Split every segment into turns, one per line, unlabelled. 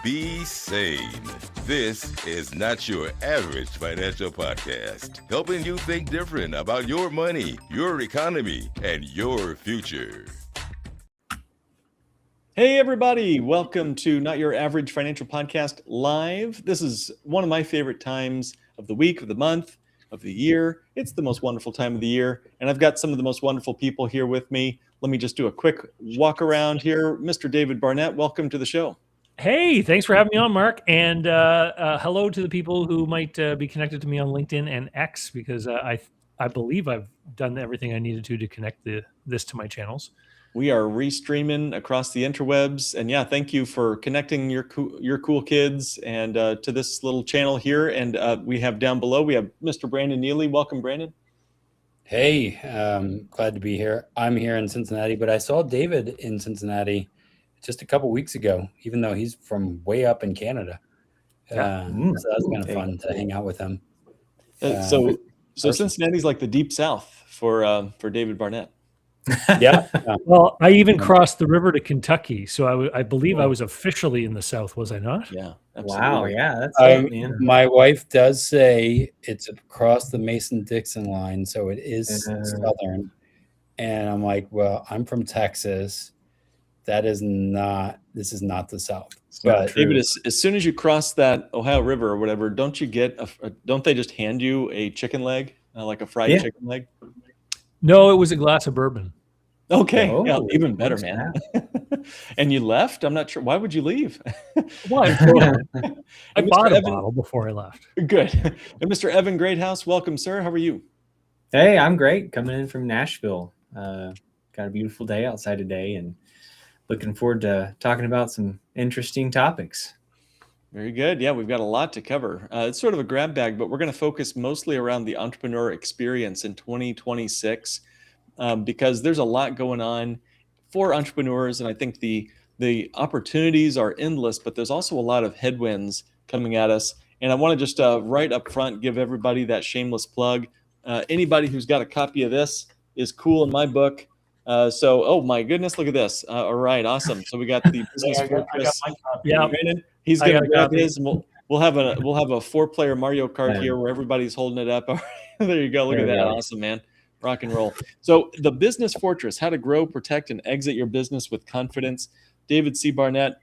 Be sane. This is not your average financial podcast, helping you think different about your money, your economy, and your future.
Hey, everybody. Welcome to Not Your Average Financial Podcast Live. This is one of my favorite times of the week, of the month, of the year. It's the most wonderful time of the year. And I've got some of the most wonderful people here with me. Let me just do a quick walk around here. Mr. David Barnett, welcome to the show.
Hey, thanks for having me on, Mark. And hello to the people who might be connected to me on LinkedIn and X, because I believe I've done everything I needed to connect this to my channels.
We are restreaming across the interwebs. And yeah, thank you for connecting your cool kids and to this little channel here. And we have down below, we have Mr. Brandon Neely. Welcome, Brandon.
Hey, glad to be here. I'm here in Cincinnati, but I saw David in Cincinnati just a couple weeks ago, even though he's from way up in Canada. So that was kind of fun to hang out with him.
So Cincinnati's like the deep South for David Barnett.
Yeah.
Well, I even crossed the river to Kentucky, so I believe I was officially in the South, was I not?
Yeah. Absolutely.
Wow. Yeah. That's it, man.
My wife does say it's across the Mason-Dixon line, so it is Southern. And I'm like, well, I'm from Texas. This is not the South. But
David, as soon as you cross that Ohio River or whatever, don't you get don't they just hand you a chicken leg, like a fried chicken leg?
No, it was a glass of bourbon.
Okay, yeah, even better, man. And you left? I'm not sure. Why would you leave?
What? I bought a bottle before I left.
Good. And Mr. Evan Greathouse, welcome, sir. How are you?
Hey, I'm great. Coming in from Nashville. Got a beautiful day outside today, and looking forward to talking about some interesting topics.
Very good. Yeah, we've got a lot to cover. It's sort of a grab bag, but we're going to focus mostly around the entrepreneur experience in 2026 because there's a lot going on for entrepreneurs. And I think the opportunities are endless, but there's also a lot of headwinds coming at us. And I want to just right up front give everybody that shameless plug. Anybody who's got a copy of this is cool in my book. Oh my goodness, look at this. All right, awesome. So we got the Business Fortress.
Yeah.
Brandon, he's going to grab his, and we'll have a 4-player Mario Kart here where everybody's holding it up. There you go. Look at that. Awesome, man. Rock and roll. So the Business Fortress, how to grow, protect, and exit your business with confidence. David C. Barnett,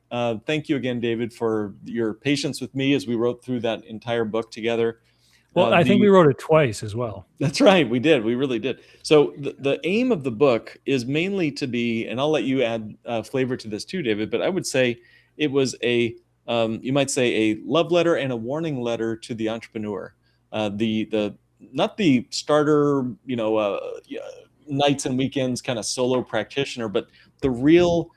thank you again, David, for your patience with me as we wrote through that entire book together.
Well, I think we wrote it twice as well.
That's right. We did. We really did. So the aim of the book is mainly to be, and I'll let you add flavor to this too, David, but I would say it was you might say a love letter and a warning letter to the entrepreneur. Not the starter, nights and weekends kind of solo practitioner, but the real,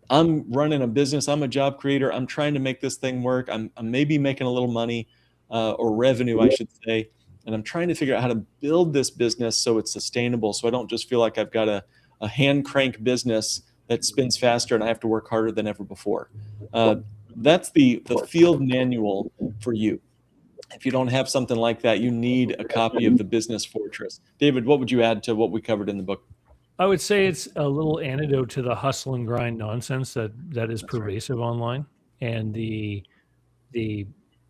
I'm running a business. I'm a job creator. I'm trying to make this thing work. I'm maybe making a little money. Or revenue, I should say. And I'm trying to figure out how to build this business so it's sustainable, so I don't just feel like I've got a hand crank business that spins faster and I have to work harder than ever before. That's the field manual for you. If you don't have something like that, you need a copy of the Business Fortress. David, what would you add to what we covered in the book?
I would say it's a little antidote to the hustle and grind nonsense that is pervasive online, and the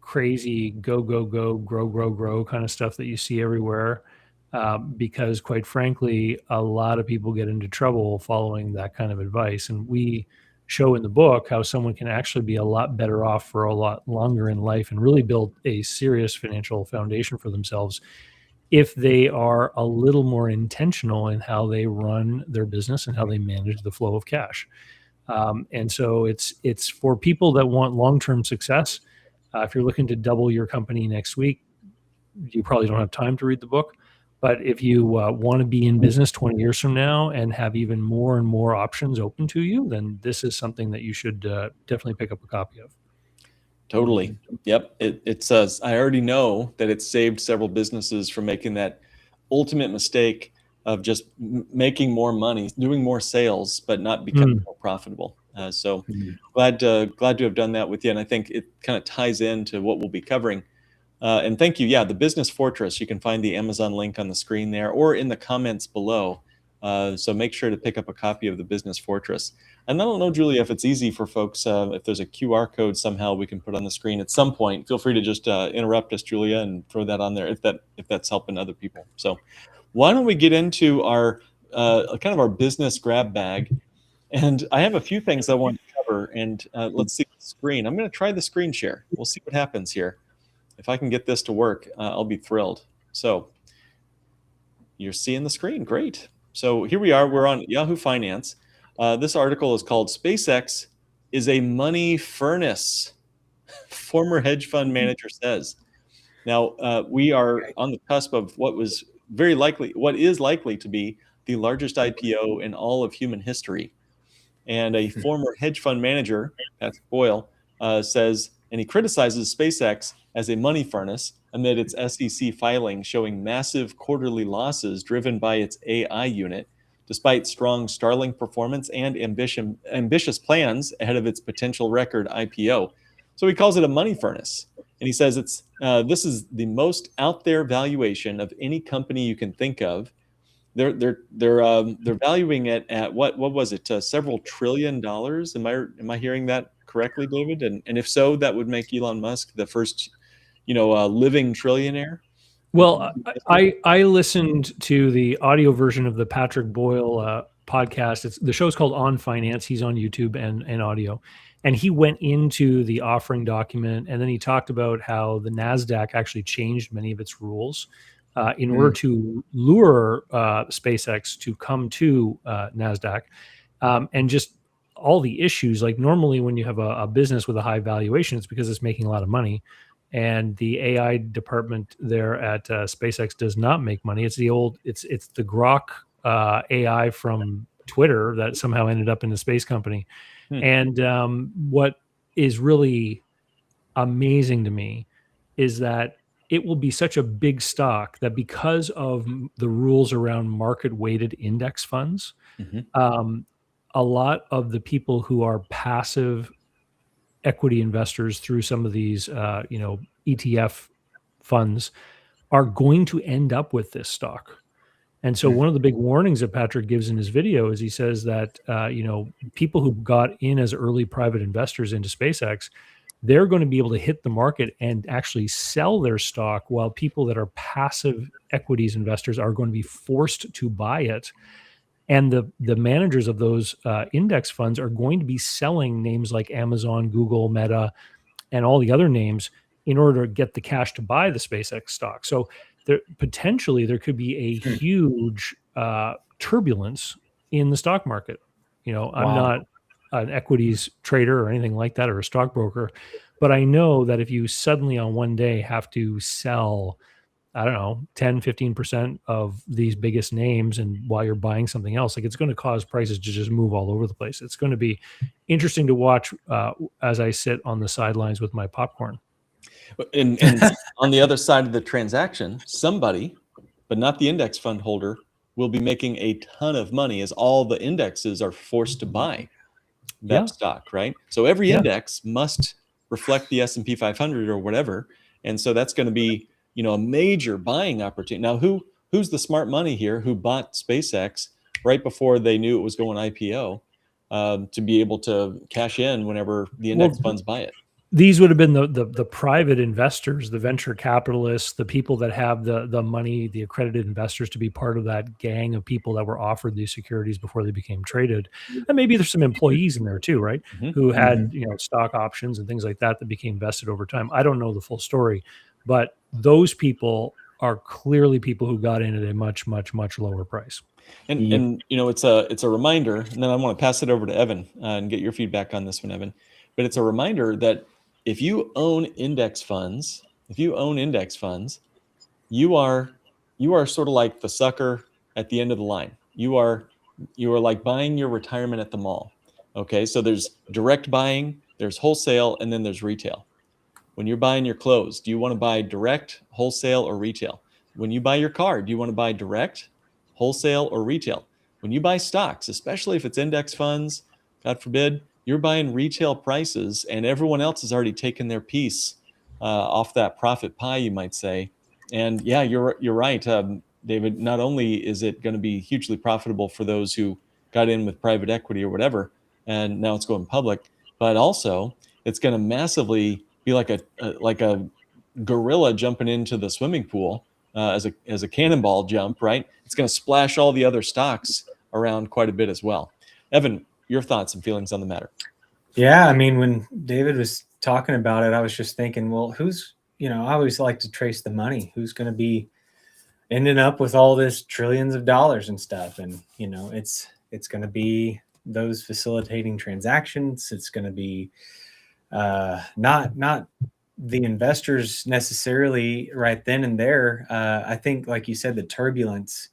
crazy go grow kind of stuff that you see everywhere, because quite frankly, a lot of people get into trouble following that kind of advice. And we show in the book how someone can actually be a lot better off for a lot longer in life and really build a serious financial foundation for themselves if they are a little more intentional in how they run their business and how they manage the flow of cash. And so it's for people that want long-term success. If you're looking to double your company next week, you probably don't have time to read the book. But if you want to be in business 20 years from now and have even more and more options open to you, then this is something that you should definitely pick up a copy of.
Totally. Yep. It says, I already know that it's saved several businesses from making that ultimate mistake of just making more money, doing more sales, but not becoming more profitable. So glad to have done that with you. And I think it kind of ties into what we'll be covering. And thank you. Yeah, the Business Fortress, you can find the Amazon link on the screen there or in the comments below. So make sure to pick up a copy of the Business Fortress. And I don't know, Julia, if it's easy for folks, if there's a QR code somehow we can put on the screen at some point. Feel free to just interrupt us, Julia, and throw that on there if that's helping other people. So why don't we get into our kind of our business grab bag? And I have a few things I want to cover, and let's see the screen. I'm going to try the screen share. We'll see what happens here. If I can get this to work, I'll be thrilled. So you're seeing the screen. Great. So here we are. We're on Yahoo Finance. This article is called "SpaceX is a Money Furnace," former hedge fund manager says. Now, we are on the cusp of what is likely to be the largest IPO in all of human history. And a former hedge fund manager, Patrick Boyle, says, and he criticizes SpaceX as a money furnace amid its SEC filing showing massive quarterly losses driven by its AI unit, despite strong Starlink performance and ambitious plans ahead of its potential record IPO. So he calls it a money furnace. And he says this is the most out there valuation of any company you can think of. They're valuing it at what was it? Several $1 trillion. Am I hearing that correctly, David? And if so, that would make Elon Musk the first, living trillionaire.
Well, I listened to the audio version of the Patrick Boyle podcast. The show's called On Finance. He's on YouTube and audio. And he went into the offering document, and then he talked about how the NASDAQ actually changed many of its rules in order to lure SpaceX to come to NASDAQ. And just all the issues, like normally when you have a business with a high valuation, it's because it's making a lot of money. And the AI department there at SpaceX does not make money. It's the Grok AI from Twitter that somehow ended up in the space company. And what is really amazing to me is that it will be such a big stock that because of the rules around market-weighted index funds, a lot of the people who are passive equity investors through some of these, ETF funds are going to end up with this stock. And so one of the big warnings that Patrick gives in his video is he says that, people who got in as early private investors into SpaceX, they're going to be able to hit the market and actually sell their stock, while people that are passive equities investors are going to be forced to buy it. And the managers of those index funds are going to be selling names like Amazon, Google, Meta, and all the other names in order to get the cash to buy the SpaceX stock. So potentially there could be a huge turbulence in the stock market. I'm not an equities trader or anything like that, or a stockbroker, but I know that if you suddenly on one day have to sell, 10, 15% of these biggest names, and while you're buying something else, like, it's going to cause prices to just move all over the place. It's going to be interesting to watch as I sit on the sidelines with my popcorn.
And on the other side of the transaction, somebody, but not the index fund holder, will be making a ton of money as all the indexes are forced to buy that stock, right? So every index must reflect the S&P 500 or whatever. And so that's going to be, a major buying opportunity. Now, who's the smart money here who bought SpaceX right before they knew it was going IPO to be able to cash in whenever the index funds buy it?
These would have been the private investors, the venture capitalists, the people that have the money, the accredited investors to be part of that gang of people that were offered these securities before they became traded. And maybe there's some employees in there too, right? Who had stock options and things like that became vested over time. I don't know the full story, but those people are clearly people who got in at a much, much, much lower price.
And it's a reminder, and then I want to pass it over to Evan and get your feedback on this one, Evan. But it's a reminder that if you own index funds, you are sort of like the sucker at the end of the line. You are like buying your retirement at the mall. Okay, so there's direct buying, there's wholesale, and then there's retail. When you're buying your clothes, do you want to buy direct, wholesale, or retail? When you buy your car, do you want to buy direct, wholesale, or retail? When you buy stocks, especially if it's index funds, God forbid, you're buying retail prices, and everyone else has already taken their piece off that profit pie, you might say. And yeah, you're right, David. Not only is it going to be hugely profitable for those who got in with private equity or whatever, and now it's going public. But also, it's going to massively be like a gorilla jumping into the swimming pool as a cannonball jump, right? It's going to splash all the other stocks around quite a bit as well. Evan, your thoughts and feelings on the matter?
Yeah, I mean, when David was talking about it, I was just thinking, well, who's, I always like to trace the money. Who's going to be ending up with all this trillions of dollars and stuff? And, it's going to be those facilitating transactions. It's going to be not the investors necessarily right then and there. I think, like you said, the turbulence,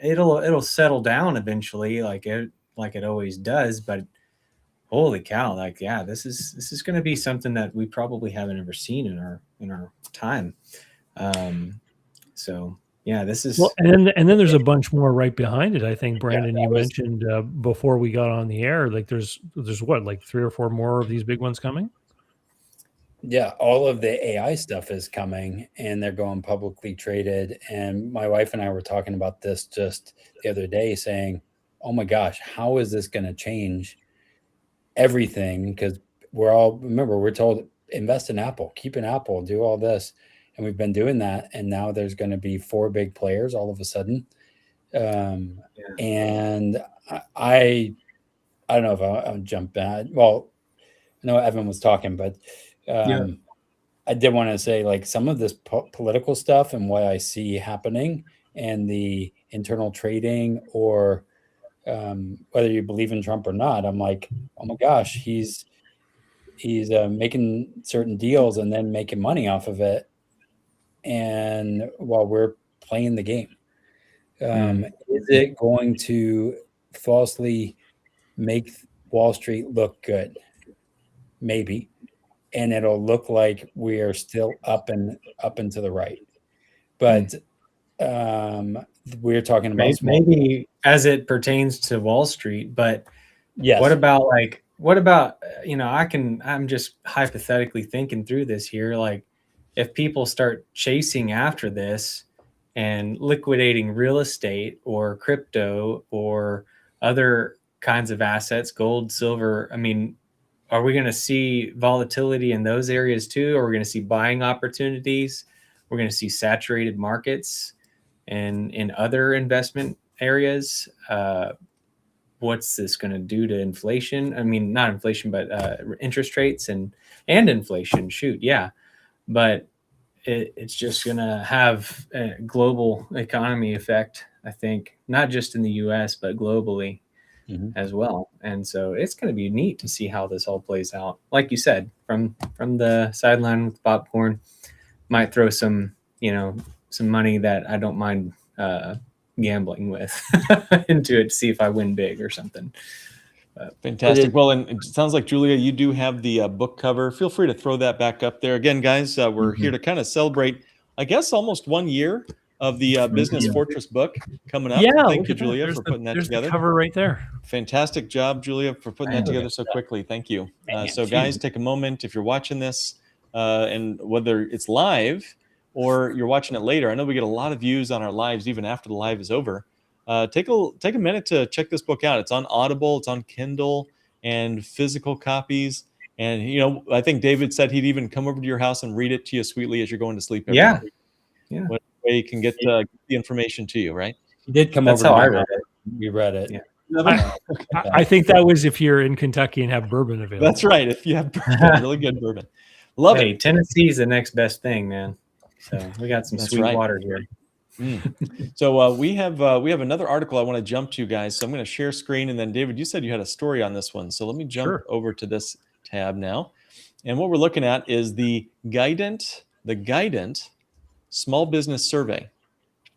it'll settle down eventually, like it always does. But holy cow, this is going to be something that we probably haven't ever seen in our time. So yeah, this is
well, and then there's a bunch more right behind it. I think, Brandon, you mentioned before we got on the air, like there's what, like 3 or 4 more of these big ones coming.
Yeah, all of the AI stuff is coming, and they're going publicly traded. And my wife and I were talking about this just the other day, saying, "Oh my gosh, how is this going to change everything?" Because we're told invest in Apple, keep in Apple, do all this, and we've been doing that. And now there's going to be 4 big players all of a sudden. And I don't know if I'll jump back. Well, I know Evan was talking, but I did want to say, like, some of this political stuff and what I see happening and the internal trading, or whether you believe in Trump or not, I'm like, oh my gosh, he's making certain deals and then making money off of it, and while we're playing the game, is it going to falsely make Wall Street look good? Maybe. And it'll look like we are still up and to the right. But we're talking about
maybe as it pertains to Wall Street. But
yes,
what about I'm just hypothetically thinking through this here. Like, if people start chasing after this and liquidating real estate or crypto or other kinds of assets, gold, silver, I mean, are we going to see volatility in those areas too? Or are we going to see buying opportunities? We're going to see saturated markets and in other investment areas. What's this going to do to inflation? I mean, not inflation, but interest rates and inflation. Shoot, yeah. But it's just going to have a global economy effect, I think, not just in the U.S., but globally as well. And so it's going to be neat to see how this all plays out. Like you said, from the sideline with popcorn, might throw some money that I don't mind gambling with into it to see if I win big or something.
Fantastic. Well, and it sounds like, Julia, you do have the book cover. Feel free to throw that back up there. Again, guys, we're here to kind of celebrate, I guess, almost 1 year of the Business Fortress book coming up.
Yeah,
thank you, Julia, for putting that together.
The cover right there.
Fantastic job, Julia, for putting that together so quickly. Thank you. So, guys, take a moment if you're watching this, and whether it's live or you're watching it later. I know we get a lot of views on our lives even after the live is over. Take a minute to check this book out. It's on Audible, it's on Kindle, and physical copies. And I think David said he'd even come over to your house and read it to you sweetly as you're going to sleep every night.
Yeah.
What way you can get the information to you, right?
He did come
That's
over.
how I read it.
We read it.
Yeah.
I think that was if you're in Kentucky and have bourbon available.
That's right. If you have bourbon, really good bourbon. Love it.
Tennessee's the next best thing, man. So we got some sweet water here.
So we have another article I want to jump to, guys. So I'm going to share screen, and then David, you said you had a story on this one. So let me jump over to this tab now. And what we're looking at is the Guidant Small Business Survey.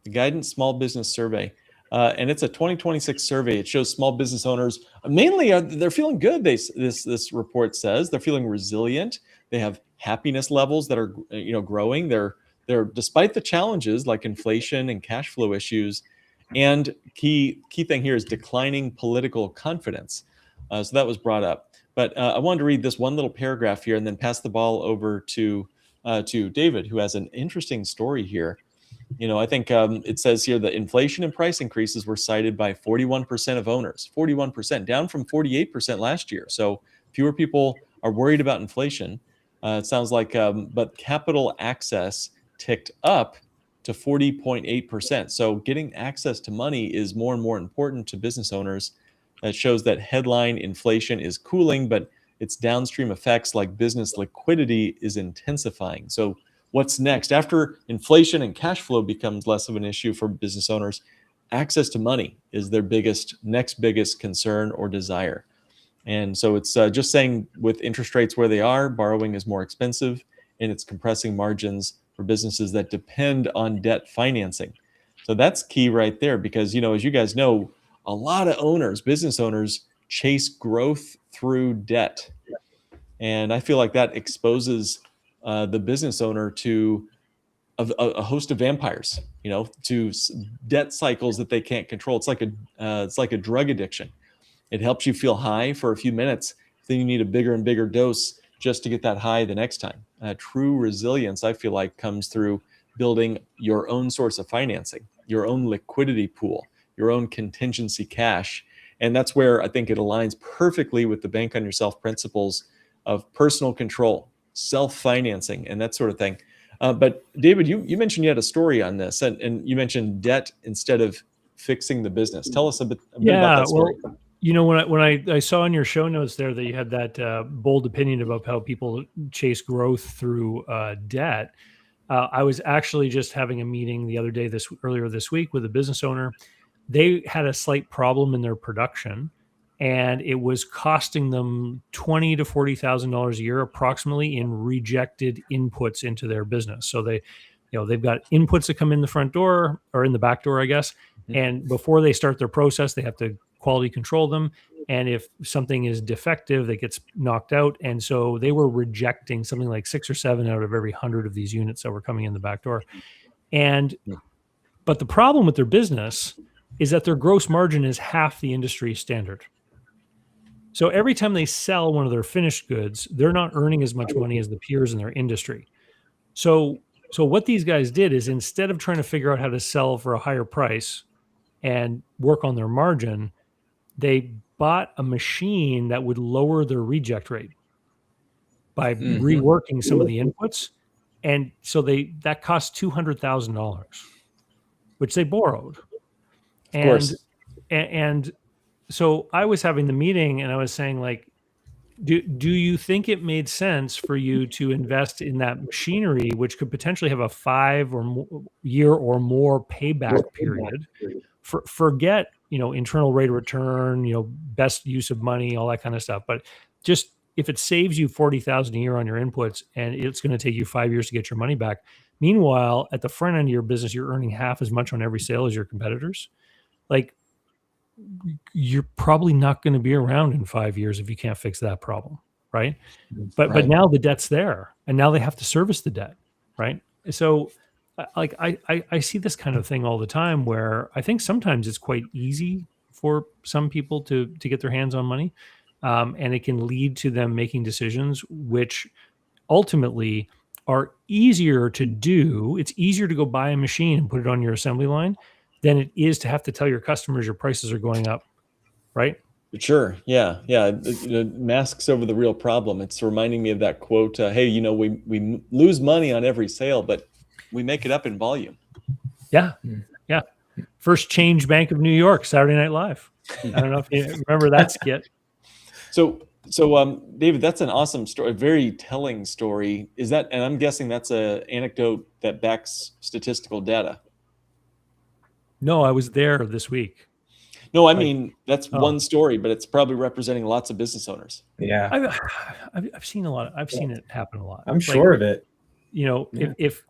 The Guidant Small Business Survey. And it's a 2026 survey. It shows small business owners mainly they're feeling good. This report says they're feeling resilient. They have happiness levels that are growing. They're despite the challenges like inflation and cash flow issues, and key thing here is declining political confidence. So that was brought up. But I wanted to read this one little paragraph here and then pass the ball over to David, who has an interesting story here. I think it says here that inflation and price increases were cited by 41% of owners, 41%, down from 48% last year. So fewer people are worried about inflation. It sounds like, but capital access ticked up to 40.8%. So getting access to money is more and more important to business owners. That shows that headline inflation is cooling, but its downstream effects like business liquidity is intensifying. So what's next? After inflation and cash flow becomes less of an issue for business owners, access to money is their next biggest concern or desire. And so it's just saying with interest rates where they are, borrowing is more expensive and it's compressing margins for businesses that depend on debt financing. So that's key right there because, as you guys know, a lot of business owners chase growth through debt. And I feel like that exposes the business owner to a host of vampires, to debt cycles that they can't control. It's like a drug addiction. It helps you feel high for a few minutes. Then you need a bigger and bigger dose just to get that high the next time. True resilience, I feel like, comes through building your own source of financing, your own liquidity pool, your own contingency cash. And that's where I think it aligns perfectly with the Bank on Yourself principles of personal control, self-financing, and that sort of thing. But David, you mentioned you had a story on this, and you mentioned debt instead of fixing the business. Tell us a bit about that story.
Well, when I saw in your show notes there that you had that bold opinion about how people chase growth through debt, I was actually just having a meeting the other day, earlier this week, with a business owner. They had a slight problem in their production, and it was costing them $20,000 to $40,000 a year, approximately, in rejected inputs into their business. So they've got inputs that come in the front door or in the back door, I guess. Mm-hmm. And before they start their process, they have to quality control them. And if something is defective, it gets knocked out. And so they were rejecting something like 6 or 7 out of every 100 of these units that were coming in the back door. But the problem with their business is that their gross margin is half the industry standard. So every time they sell one of their finished goods, they're not earning as much money as the peers in their industry. So what these guys did is, instead of trying to figure out how to sell for a higher price and work on their margin, they bought a machine that would lower their reject rate by reworking some of the inputs. And so that cost $200,000, which they borrowed. Of course. And so I was having the meeting and I was saying, like, do you think it made sense for you to invest in that machinery, which could potentially have a 5 or more year or more payback period? Forget, internal rate of return, best use of money, all that kind of stuff. But just if it saves you $40,000 a year on your inputs and it's going to take you 5 years to get your money back. Meanwhile, at the front end of your business, you're earning half as much on every sale as your competitors. Like, you're probably not going to be around in 5 years if you can't fix that problem, right? But now the debt's there, and now they have to service the debt, right? So, like, I see this kind of thing all the time, where I think sometimes it's quite easy for some people to get their hands on money, and it can lead to them making decisions which ultimately are easier to do. It's easier to go buy a machine and put it on your assembly line than it is to have to tell your customers your prices are going up, right?
Sure. Yeah. It masks over the real problem. It's reminding me of that quote, hey, we lose money on every sale, but we make it up in volume.
Yeah. First Change Bank of New York, Saturday Night Live. I don't know if you remember that skit.
So David, that's an awesome story, a very telling story. And I'm guessing that's an anecdote that backs statistical data.
No, I was there this week.
No, I mean, that's one story, but it's probably representing lots of business owners.
Yeah.
I've seen a lot. I've seen it happen a lot.
I'm sure of it.
If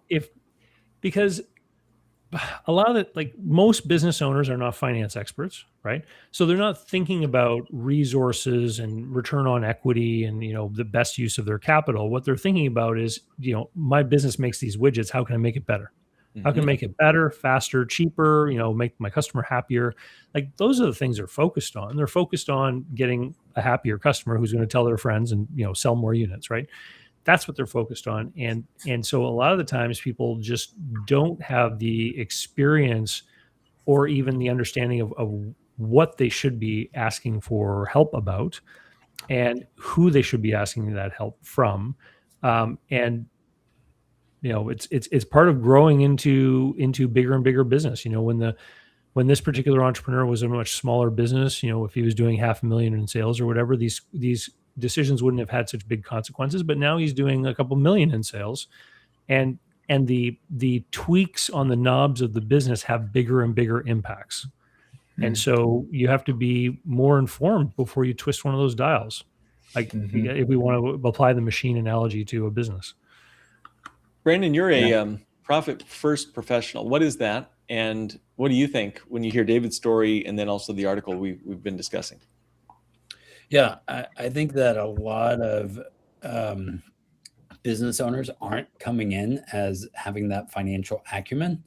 because a lot of it, like, most business owners are not finance experts, right? So they're not thinking about resources and return on equity and, the best use of their capital. What they're thinking about is, my business makes these widgets. How can I make it better? How can I make it better, faster, cheaper, make my customer happier? Like, those are the things they're focused on. They're focused on getting a happier customer who's going to tell their friends and, sell more units, right? That's what they're focused on. And so a lot of the times people just don't have the experience or even the understanding of what they should be asking for help about and who they should be asking that help from. And it's part of growing into bigger and bigger business. When this particular entrepreneur was a much smaller business, if he was doing $500,000 in sales or whatever, these decisions wouldn't have had such big consequences. But now he's doing a couple million in sales, and the tweaks on the knobs of the business have bigger and bigger impacts. And so you have to be more informed before you twist one of those dials. Like if we want to apply the machine analogy to a business.
Brandon, you're a profit first professional. What is that? And what do you think when you hear David's story and then also the article we've been discussing?
Yeah, I think that a lot of business owners aren't coming in as having that financial acumen.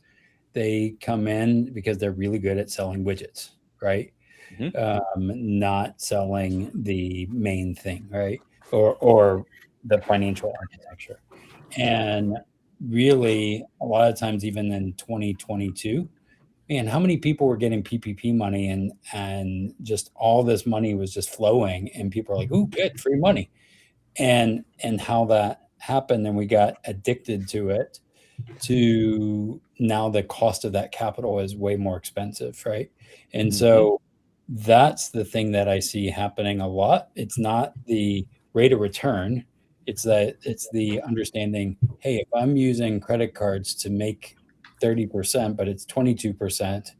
They come in because they're really good at selling widgets, right? Not selling the main thing, right? Or the financial architecture. And really, a lot of times, even in 2022, man, how many people were getting PPP money and just all this money was just flowing, and people are like, "Ooh, good, free money," and how that happened, and we got addicted to it. To now, the cost of that capital is way more expensive, right? And so that's the thing that I see happening a lot. It's not the rate of return. It's the understanding, hey, if I'm using credit cards to make 30%, but it's 22%,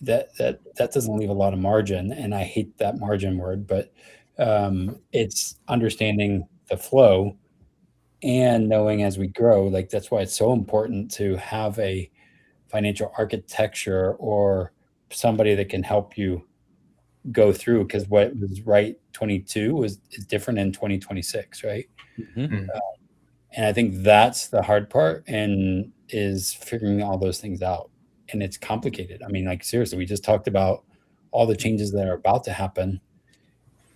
that doesn't leave a lot of margin. And I hate that margin word, but it's understanding the flow and knowing as we grow. Like, that's why it's so important to have a financial architecture or somebody that can help you go through, because what was right 22 is different in 2026, right? And I think that's the hard part, and is figuring all those things out. And it's complicated. I mean, like, seriously, we just talked about all the changes that are about to happen.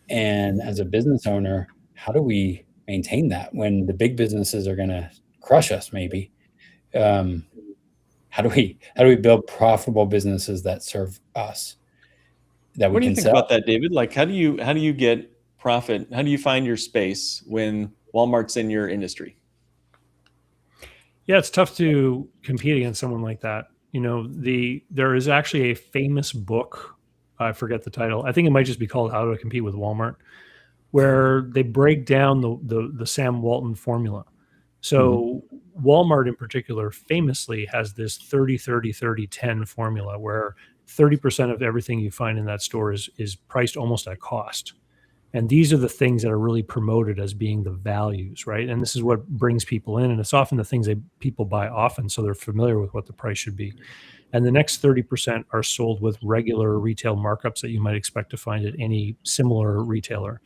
And as a business owner, how do we maintain that when the big businesses are going to crush us? Maybe how do we build profitable businesses that serve us?
What do you think about that, David? Like, how do you get profit? How do you find your space when Walmart's in your industry?
Yeah, it's tough to compete against someone like that. There is actually a famous book. I forget the title. I think it might just be called How to Compete with Walmart, where they break down the Sam Walton formula. So Walmart in particular famously has this 30-30-30-10 formula, where 30% of everything you find in that store is priced almost at cost. And these are the things that are really promoted as being the values, right? And this is what brings people in. And it's often the things that people buy often, so they're familiar with what the price should be. And the next 30% are sold with regular retail markups that you might expect to find at any similar retailer.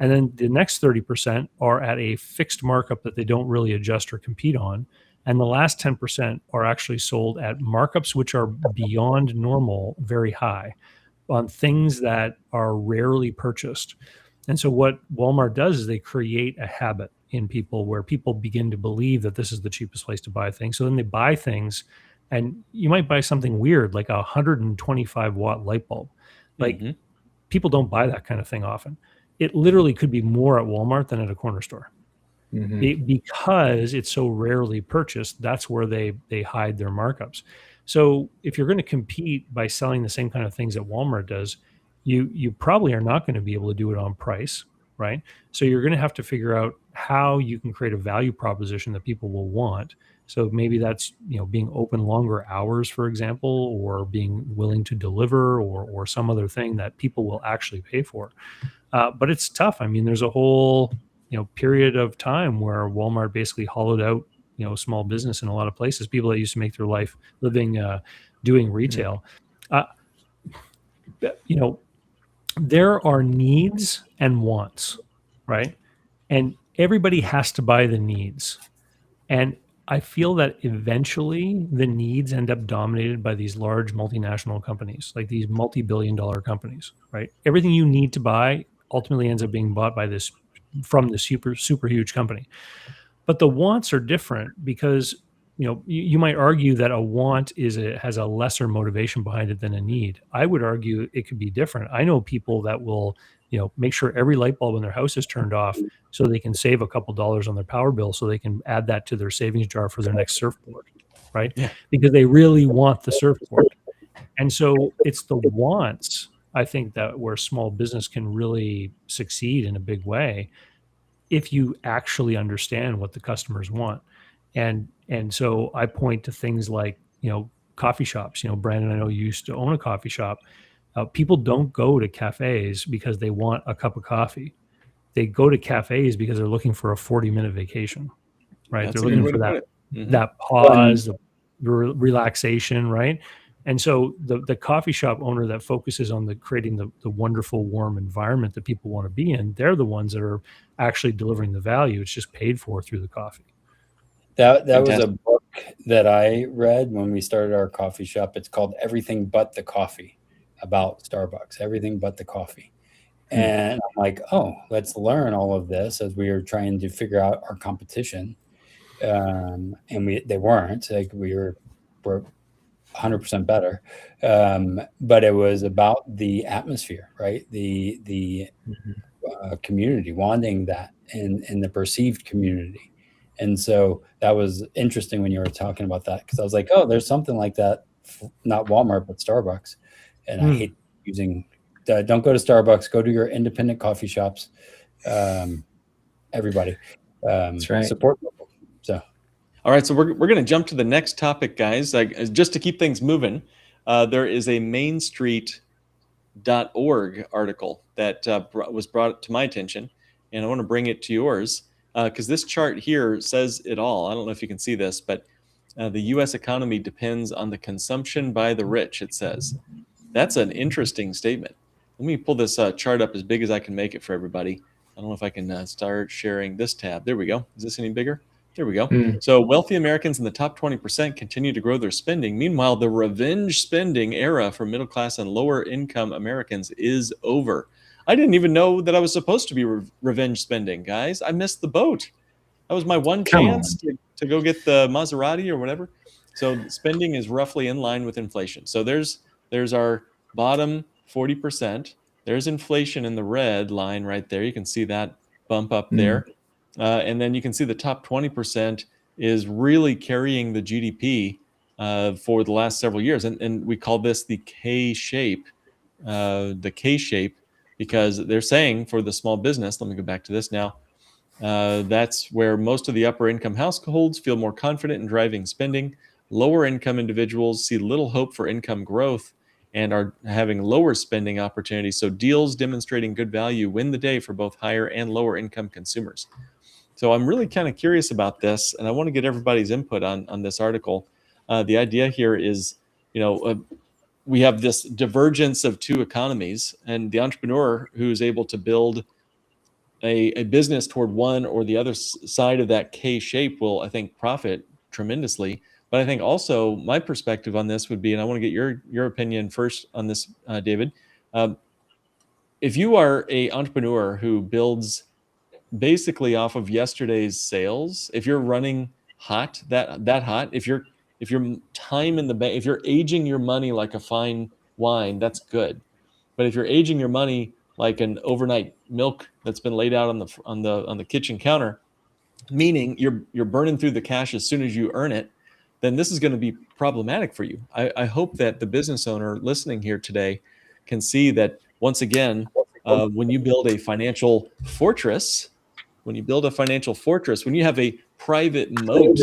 And then the next 30% are at a fixed markup that they don't really adjust or compete on. And the last 10% are actually sold at markups which are beyond normal, very high, on things that are rarely purchased. And so what Walmart does is they create a habit in people where people begin to believe that this is the cheapest place to buy things. So then they buy things, and you might buy something weird, like a 125-watt light bulb. Like, people don't buy that kind of thing often. It literally could be more at Walmart than at a corner store. Because it's so rarely purchased, that's where they hide their markups. So if you're going to compete by selling the same kind of things that Walmart does, you probably are not going to be able to do it on price, right? So you're going to have to figure out how you can create a value proposition that people will want. So maybe that's being open longer hours, for example, or being willing to deliver, or some other thing that people will actually pay for. But it's tough. I mean, there's a whole period of time where Walmart basically hollowed out small business in a lot of places. People that used to make their life living doing retail. There are needs and wants, right? And everybody has to buy the needs. And I feel that eventually the needs end up dominated by these large multinational companies, like these multi-billion-dollar companies, right? Everything you need to buy ultimately ends up being bought by this from the super huge company. But the wants are different because, you might argue that a want has a lesser motivation behind it than a need. I would argue it could be different. I know people that will, make sure every light bulb in their house is turned off so they can save a couple dollars on their power bill so they can add that to their savings jar for their next surfboard, right?
Yeah.
Because they really want the surfboard. And so it's the wants, I think, that where small business can really succeed in a big way if you actually understand what the customers want. And so I point to things like, coffee shops. Brandon, I know you used to own a coffee shop. People don't go to cafes because they want a cup of coffee. They go to cafes because they're looking for a 40-minute vacation, right?
That's
They're
a good
looking
way
for
to put it.
that pause, the relaxation, right? And so the coffee shop owner that focuses on creating the wonderful, warm environment that people want to be in, they're the ones that are actually delivering the value. It's just paid for through the coffee.
That was a book that I read when we started our coffee shop. It's called Everything But the Coffee, about Starbucks, everything but the coffee. And I'm like, oh, let's learn all of this as we were trying to figure out our competition. And they weren't, like, we're 100% better. But it was about the atmosphere, right? The community, wanting that in the perceived community. And so that was interesting when you were talking about that, because I was like, oh, there's something like that, not Walmart, but Starbucks. And I hate using, don't go to Starbucks, go to your independent coffee shops. Everybody.
That's right.
Support local. So.
All right, so we're going to jump to the next topic, guys. Just to keep things moving, there is a mainstreet.org article that was brought to my attention, and I want to bring it to yours because this chart here says it all. I don't know if you can see this, but the U.S. economy depends on the consumption by the rich, it says. That's an interesting statement. Let me pull this chart up as big as I can make it for everybody. I don't know if I can start sharing this tab. There we go. Is this any bigger? There we go. So wealthy Americans in the top 20% continue to grow their spending. Meanwhile, the revenge spending era for middle class and lower income Americans is over. I didn't even know that I was supposed to be revenge spending, guys. I missed the boat. That was my one chance to go get the Maserati or whatever. So spending is roughly in line with inflation. So there's our bottom 40%. There's inflation in the red line right there. You can see that bump up there. And then you can see the top 20% is really carrying the GDP for the last several years. And we call this the K-shape, because they're saying for the small business, let me go back to this now, that's where most of the upper income households feel more confident in driving spending. Lower income individuals see little hope for income growth and are having lower spending opportunities. So deals demonstrating good value win the day for both higher and lower income consumers. So I'm really kind of curious about this, and I want to get everybody's input on this article. The idea here is, we have this divergence of two economies, and the entrepreneur who is able to build a business toward one or the other side of that K shape will, I think, profit tremendously. But I think also my perspective on this would be, and I want to get your opinion first on this, David. If you are an entrepreneur who builds basically off of yesterday's sales, if you're running hot, that hot, if your time in the bank, if you're aging your money like a fine wine, that's good. But if you're aging your money like an overnight milk that's been laid out on the kitchen counter, meaning you're burning through the cash as soon as you earn it, then this is going to be problematic for you. I hope that the business owner listening here today can see that once again, when you build a financial fortress, when you have a private moat,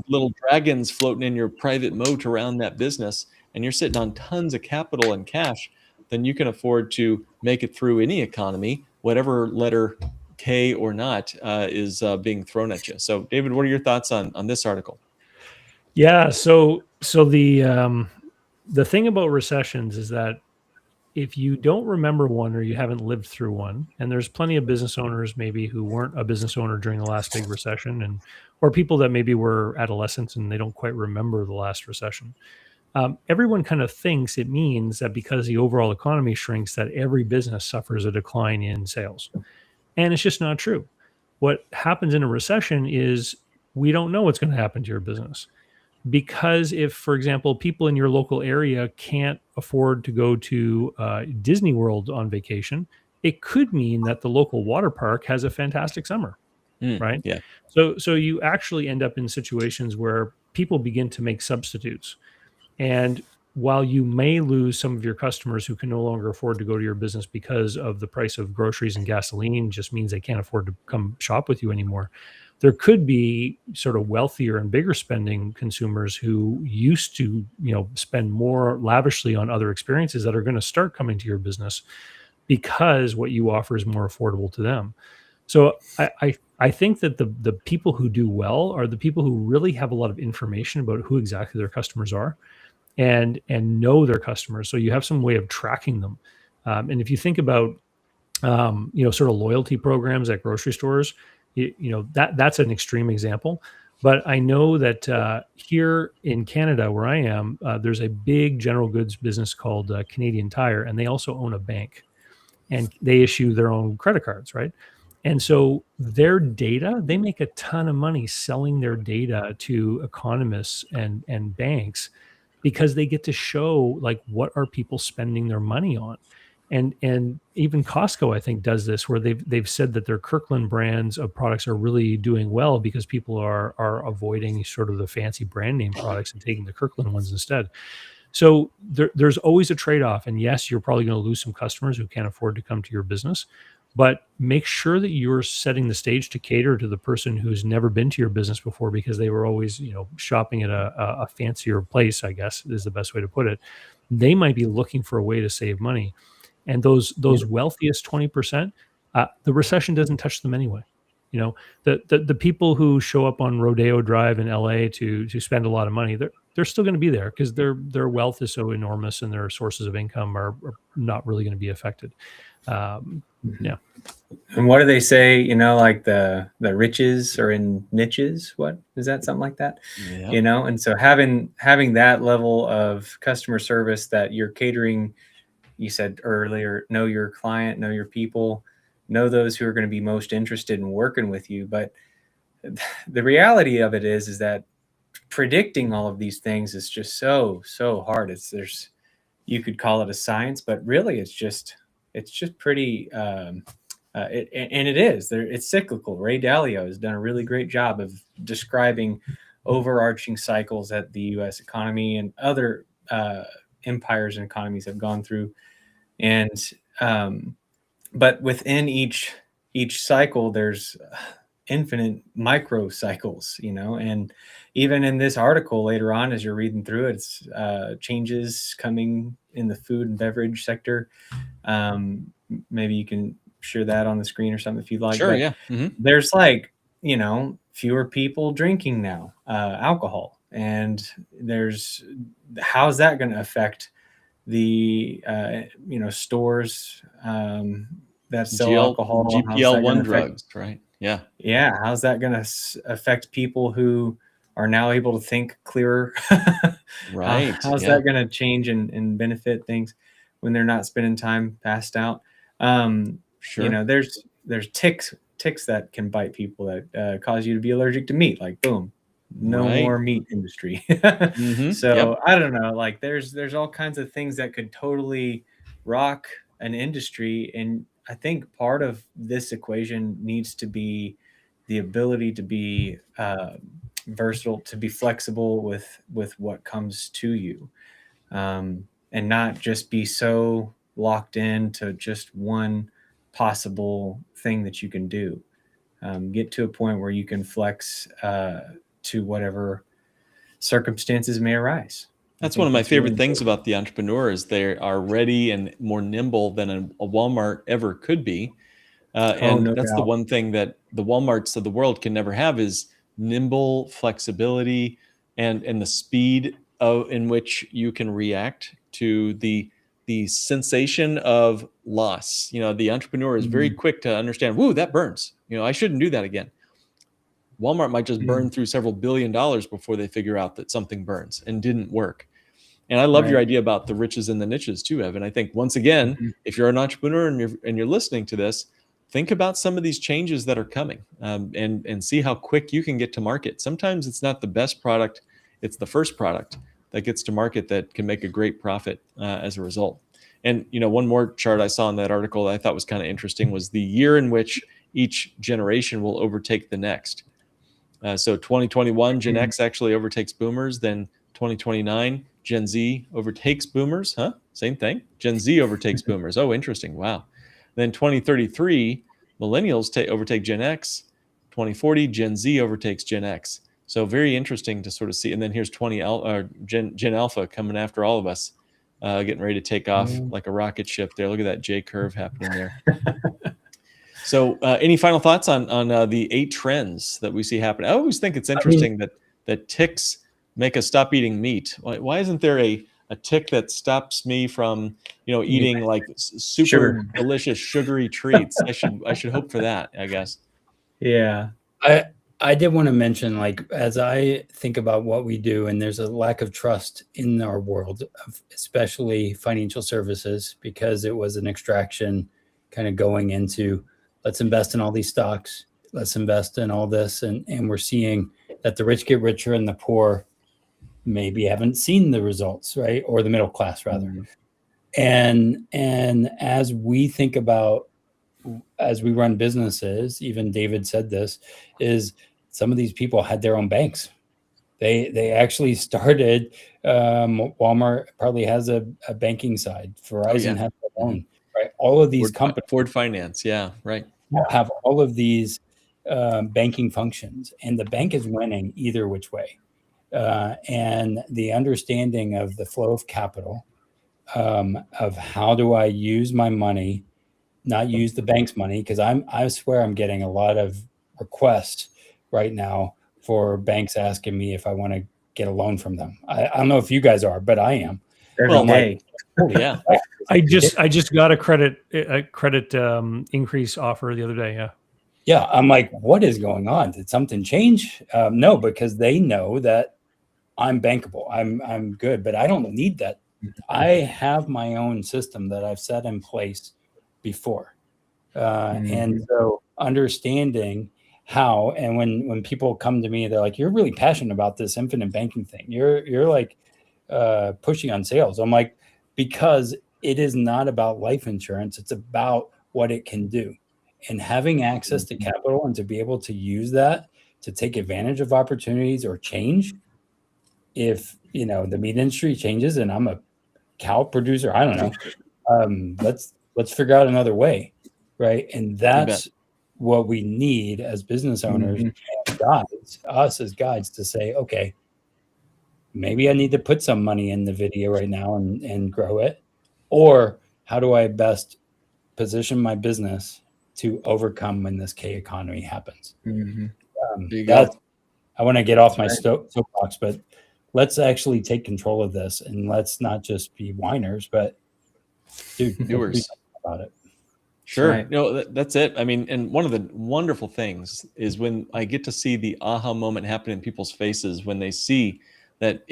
little dragons floating in your private moat around that business, and you're sitting on tons of capital and cash, then you can afford to make it through any economy, whatever letter K or not is being thrown at you. So, David, what are your thoughts on this article?
Yeah. So the thing about recessions is that if you don't remember one or you haven't lived through one, and there's plenty of business owners maybe who weren't a business owner during the last big recession, or people that maybe were adolescents and they don't quite remember the last recession. Everyone kind of thinks it means that because the overall economy shrinks, that every business suffers a decline in sales. And it's just not true. What happens in a recession is we don't know what's going to happen to your business. Because if, for example, people in your local area can't afford to go to Disney World on vacation, it could mean that the local water park has a fantastic summer, right?
Yeah.
So you actually end up in situations where people begin to make substitutes. And while you may lose some of your customers who can no longer afford to go to your business because of the price of groceries and gasoline, just means they can't afford to come shop with you anymore. There could be sort of wealthier and bigger spending consumers who used to, spend more lavishly on other experiences that are going to start coming to your business because what you offer is more affordable to them. So I think that the people who do well are the people who really have a lot of information about who exactly their customers are and know their customers. So you have some way of tracking them. And if you think about, sort of loyalty programs at grocery stores, that's an extreme example. But I know that here in Canada, where I am, there's a big general goods business called Canadian Tire, and they also own a bank, and they issue their own credit cards, right? And so their data, they make a ton of money selling their data to economists and banks because they get to show like what are people spending their money on. And even Costco, I think, does this where they've said that their Kirkland brands of products are really doing well because people are avoiding sort of the fancy brand name products and taking the Kirkland ones instead. So there's always a trade-off. And yes, you're probably going to lose some customers who can't afford to come to your business, but make sure that you're setting the stage to cater to the person who's never been to your business before because they were always, shopping at a fancier place, I guess is the best way to put it. They might be looking for a way to save money. And those wealthiest 20%, the recession doesn't touch them anyway. The people who show up on Rodeo Drive in LA to spend a lot of money, they're still going to be there because their wealth is so enormous and their sources of income are not really going to be affected. Yeah.
And what do they say? Like the riches are in niches. What is that? Something like that.
Yeah.
And so having that level of customer service that you're catering. You said earlier, know your client, know your people, know those who are going to be most interested in working with you. But the reality of it is that predicting all of these things is just so hard. You could call it a science, but really it's just pretty, it's cyclical. Ray Dalio has done a really great job of describing overarching cycles that the U.S. economy and other empires and economies have gone through. And but within each cycle there's infinite micro cycles, and even in this article later on as you're reading through it, it's changes coming in the food and beverage sector. Maybe you can share that on the screen or something if you'd like.
Sure.
But
Yeah. Mm-hmm.
there's fewer people drinking now alcohol, and how's that going to affect the stores that sell alcohol,
GPL-1 drugs, right? Yeah.
How's that going to affect people who are now able to think clearer?
Right.
How's that going to change and benefit things when they're not spending time passed out?
Sure.
There's ticks that can bite people that cause you to be allergic to meat, like boom, no more meat industry.
Mm-hmm.
So I don't know, like there's all kinds of things that could totally rock an industry. And I think part of this equation needs to be the ability to be versatile, to be flexible with what comes to you, and not just be so locked into just one possible thing that you can do. Get to a point where you can flex to whatever circumstances may arise.
That's one of my favorite things about the entrepreneur is they are ready and more nimble than a Walmart ever could be. And that's the one thing that the Walmarts of the world can never have is nimble flexibility and the speed in which you can react to the sensation of loss. The entrepreneur is very quick to understand, whoa, that burns. I shouldn't do that again. Walmart might just burn through several $1 billion before they figure out that something burns and didn't work. And I love your idea about the riches and the niches too, Evan. I think once again, if you're an entrepreneur and you're listening to this, think about some of these changes that are coming, and see how quick you can get to market. Sometimes it's not the best product, it's the first product that gets to market that can make a great profit as a result. And one more chart I saw in that article that I thought was kind of interesting was the year in which each generation will overtake the next. So 2021, Gen X actually overtakes boomers. Then 2029, Gen Z overtakes boomers. Huh? Same thing. Gen Z overtakes boomers. Oh, interesting. Wow. Then 2033, millennials overtake Gen X. 2040, Gen Z overtakes Gen X. So very interesting to sort of see. And then here's Gen Alpha coming after all of us, getting ready to take off like a rocket ship there. Look at that J curve happening there. So any final thoughts on the 8 trends that we see happening? I always think it's interesting that ticks make us stop eating meat. Why isn't there a tick that stops me from eating like super delicious sugary treats? I should hope for that, I guess.
Yeah.
I did want to mention, like, as I think about what we do, and there's a lack of trust in our world, especially financial services, because it was an extraction kind of going into, let's invest in all these stocks, let's invest in all this. And we're seeing that the rich get richer and the poor maybe haven't seen the results, right? Or the middle class rather. And as we think about, as we run businesses, even David said this, is some of these people had their own banks. They actually started, Walmart probably has a banking side. Verizon has their own, right? All of these companies.
Ford Finance, yeah, right.
Have all of these banking functions, and the bank is winning either which way. And the understanding of the flow of capital, of how do I use my money, not use the bank's money, because I swear I'm getting a lot of requests right now for banks asking me if I want to get a loan from them. I don't know if you guys are, but I am.
Every day.
Yeah.
I just got a credit increase offer the other day. Yeah.
Yeah. I'm like, what is going on? Did something change? No, because they know that I'm bankable. I'm good, but I don't need that. I have my own system that I've set in place before. And so understanding how, and when people come to me, they're like, you're really passionate about this infinite banking thing. You're like pushing on sales. I'm like, because it is not about life insurance. It's about what it can do, and having access to capital and to be able to use that to take advantage of opportunities or change. If, the meat industry changes and I'm a cow producer, I don't know. Let's figure out another way. Right. And that's what we need as business owners and guides, us as guides, to say, okay, maybe I need to put some money in the video right now and grow it. Or how do I best position my business to overcome when this K economy happens? I want to get off my soapbox, but let's actually take control of this, and let's not just be whiners, but doers about it.
Sure. Right. That's it. I mean, and one of the wonderful things is when I get to see the aha moment happen in people's faces when they see that,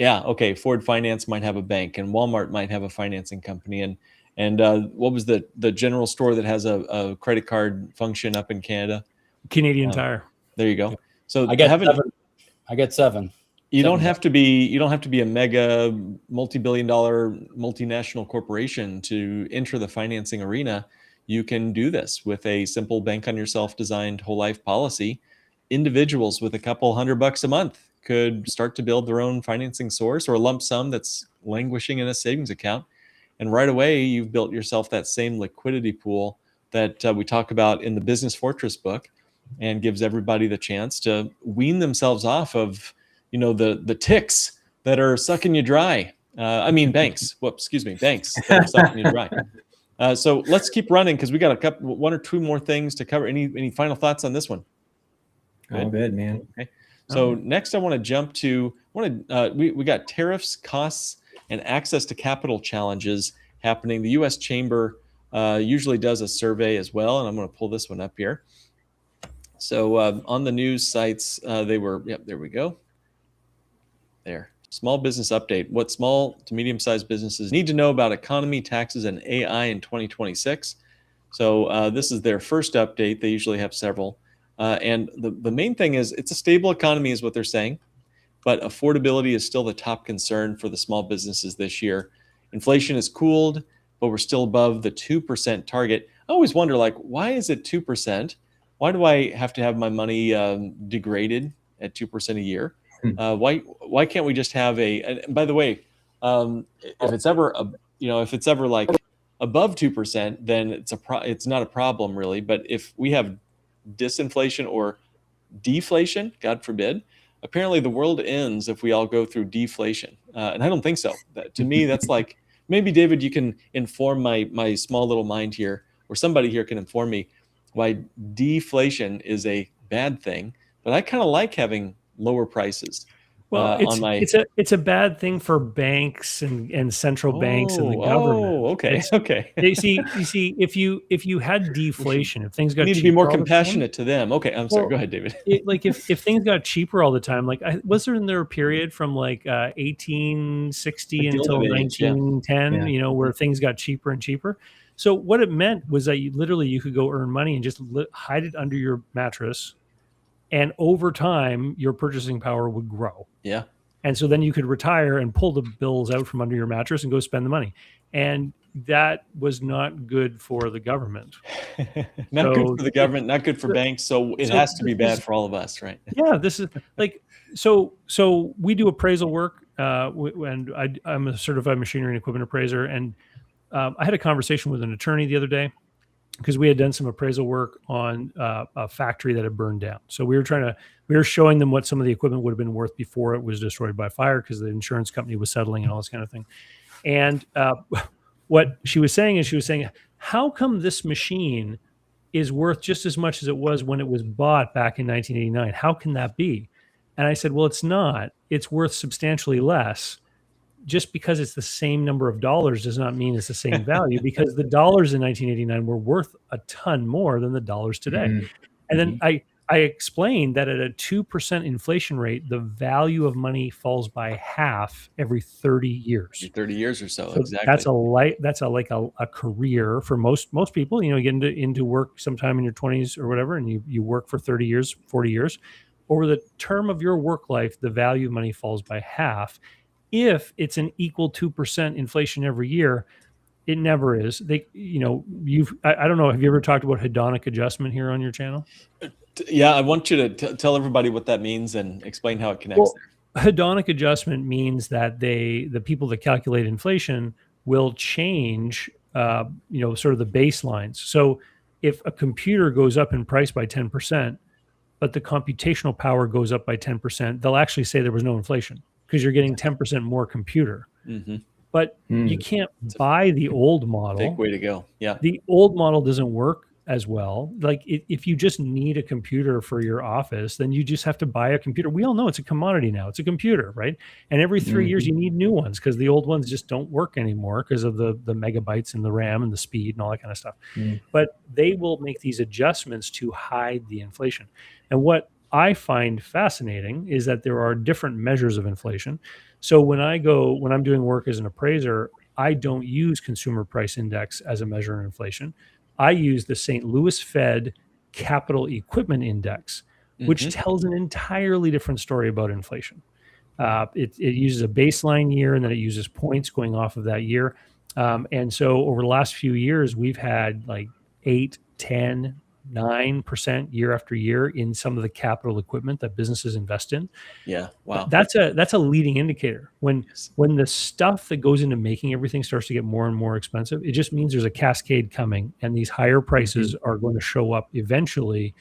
Ford Finance might have a bank and Walmart might have a financing company. And what was the general store that has a credit card function up in Canada?
Canadian Tire.
There you go. So
I got 7.
You don't have to be a mega multi-billion-dollar multinational corporation to enter the financing arena. You can do this with a simple bank on yourself designed whole life policy. Individuals with a couple $100 a month could start to build their own financing source or a lump sum that's languishing in a savings account. And right away, you've built yourself that same liquidity pool that we talk about in the Business Fortress book, and gives everybody the chance to wean themselves off of, the ticks that are sucking you dry. Banks. Banks that are sucking you dry. So let's keep running because we got one or two more things to cover. Any final thoughts on this one?
All good, man.
Okay. So next I want to jump to, we got tariffs, costs, and access to capital challenges happening. The U.S. Chamber usually does a survey as well, and I'm going to pull this one up here. So on the news sites, there we go. There. Small business update. What small to medium-sized businesses need to know about economy, taxes, and AI in 2026. So this is their first update. They usually have several. And the main thing is it's a stable economy is what they're saying, but affordability is still the top concern for the small businesses this year. Inflation has cooled, but we're still above the 2% target. I always wonder, like, why is it 2%? Why do I have to have my money degraded at 2% a year? Why can't we just have and by the way, if it's ever like above 2%, then it's not a problem really. But if we have disinflation or deflation, God forbid, apparently the world ends if we all go through deflation. And I don't think so. To me, that's like, maybe David, you can inform my small little mind here, or somebody here can inform me why deflation is a bad thing. But I kind of like having lower prices.
Well, it's a bad thing for banks and central banks and the government.
Oh, okay, okay.
You see, if you had deflation, if things got
you need
cheaper
to be more
all the
compassionate
time,
to them. Okay, I'm sorry. Go ahead, David.
Like if things got cheaper all the time, like was there in there a period from like 1860 until 1910,
yeah.
Where things got cheaper and cheaper? So what it meant was that you could go earn money and just hide it under your mattress. And over time, your purchasing power would grow.
Yeah.
And so then you could retire and pull the bills out from under your mattress and go spend the money. And that was not good for the government.
Not good for the government, not good for banks. So it has to be bad for all of us, right?
Yeah, this is like, so we do appraisal work, and I'm a certified machinery and equipment appraiser. And I had a conversation with an attorney the other day, because we had done some appraisal work on a factory that had burned down. So we were showing them what some of the equipment would have been worth before it was destroyed by fire, because the insurance company was settling and all this kind of thing. And what she was saying, how come this machine is worth just as much as it was when it was bought back in 1989? How can that be? And I said, well, it's not. It's worth substantially less. Just because it's the same number of dollars does not mean it's the same value, because the dollars in 1989 were worth a ton more than the dollars today. Mm-hmm. And then I explained that at a 2% inflation rate, the value of money falls by half every 30 years.
30 years or so, exactly.
That's a career for most people. You get into work sometime in your 20s or whatever, and you work for 30 years, 40 years. Over the term of your work life, the value of money falls by half. If it's an equal 2% inflation every year, it never is. I don't know. Have you ever talked about hedonic adjustment here on your channel?
Yeah, I want you to tell everybody what that means and explain how it connects there.
Hedonic adjustment means that the people that calculate inflation will change, sort of the baselines. So if a computer goes up in price by 10%, but the computational power goes up by 10%, they'll actually say there was no inflation, because you're getting 10% more computer. Mm-hmm. But you can't buy the old model.
Big way to go. Yeah.
The old model doesn't work as well. Like if you just need a computer for your office, then you just have to buy a computer. We all know it's a commodity now. It's a computer, right? And every 3 years you need new ones, because the old ones just don't work anymore because of the megabytes and the RAM and the speed and all that kind of stuff. But they will make these adjustments to hide the inflation. And what I find fascinating is that there are different measures of inflation. So when I'm doing work as an appraiser, I don't use consumer price index as a measure of inflation. I use the St. Louis Fed Capital Equipment Index, which tells an entirely different story about inflation. It uses a baseline year, and then it uses points going off of that year. And so over the last few years, we've had like 8, 10, 9% year after year in some of the capital equipment that businesses invest in.
Yeah. Wow.
That's a leading indicator. When the stuff that goes into making everything starts to get more and more expensive, it just means there's a cascade coming, and these higher prices are going to show up eventually